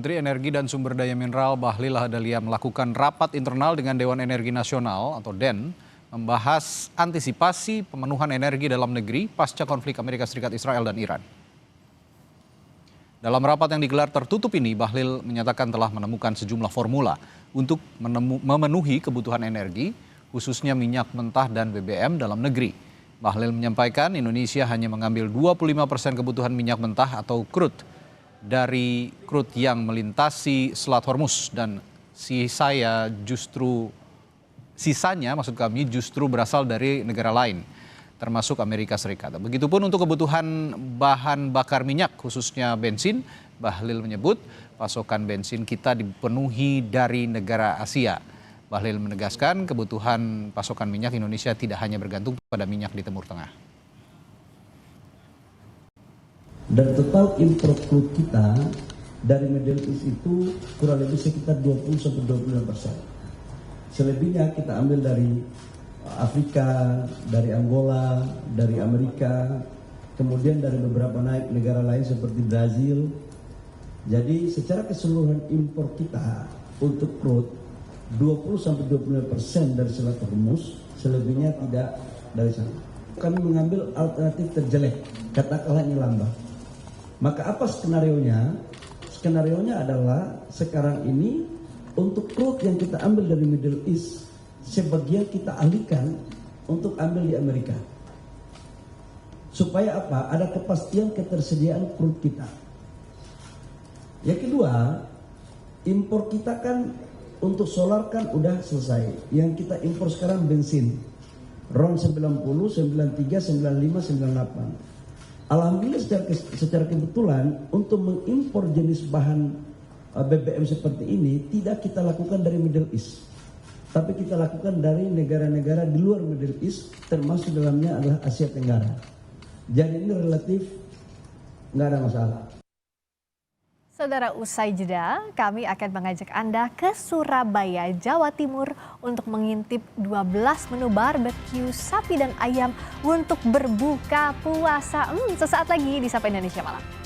Menteri Energi dan Sumber Daya Mineral Bahlil Lahadalia melakukan rapat internal dengan Dewan Energi Nasional atau DEN membahas antisipasi pemenuhan energi dalam negeri pasca konflik Amerika Serikat, Israel, dan Iran. Dalam rapat yang digelar tertutup ini, Bahlil menyatakan telah menemukan sejumlah formula untuk memenuhi kebutuhan energi, khususnya minyak mentah dan BBM dalam negeri. Bahlil menyampaikan Indonesia hanya mengambil 25% kebutuhan minyak mentah atau crude dari crude yang melintasi Selat Hormuz dan sisanya justru berasal dari negara lain, termasuk Amerika Serikat. Begitupun untuk kebutuhan bahan bakar minyak, khususnya bensin, Bahlil menyebut pasokan bensin kita dipenuhi dari negara Asia. Bahlil menegaskan kebutuhan pasokan minyak Indonesia tidak hanya bergantung pada minyak di Timur Tengah. Dan total impor crude kita dari Middle East itu kurang lebih sekitar 20-25%. Selebihnya kita ambil dari Afrika, dari Angola, dari Amerika, kemudian dari beberapa negara lain seperti Brazil. Jadi secara keseluruhan impor kita untuk crude 20-25% dari Selat Hormuz, selebihnya tidak dari sana. Kami mengambil alternatif terjelek, katakanlah ini lambang. Maka apa skenarionya? Skenarionya adalah sekarang ini untuk crude yang kita ambil dari Middle East, sebagian kita alihkan untuk ambil di Amerika. Supaya apa? Ada kepastian ketersediaan crude kita. Yang kedua, impor kita kan untuk solar kan udah selesai. Yang kita impor sekarang bensin. RON 90, 93, 95, 98. Alhamdulillah secara kebetulan untuk mengimpor jenis bahan BBM seperti ini tidak kita lakukan dari Middle East. Tapi kita lakukan dari negara-negara di luar Middle East, termasuk dalamnya adalah Asia Tenggara. Jadi ini relatif nggak ada masalah. Saudara, usai jeda, kami akan mengajak Anda ke Surabaya, Jawa Timur untuk mengintip 12 menu barbeque sapi dan ayam untuk berbuka puasa. Sesaat lagi di Sapa Indonesia Malam.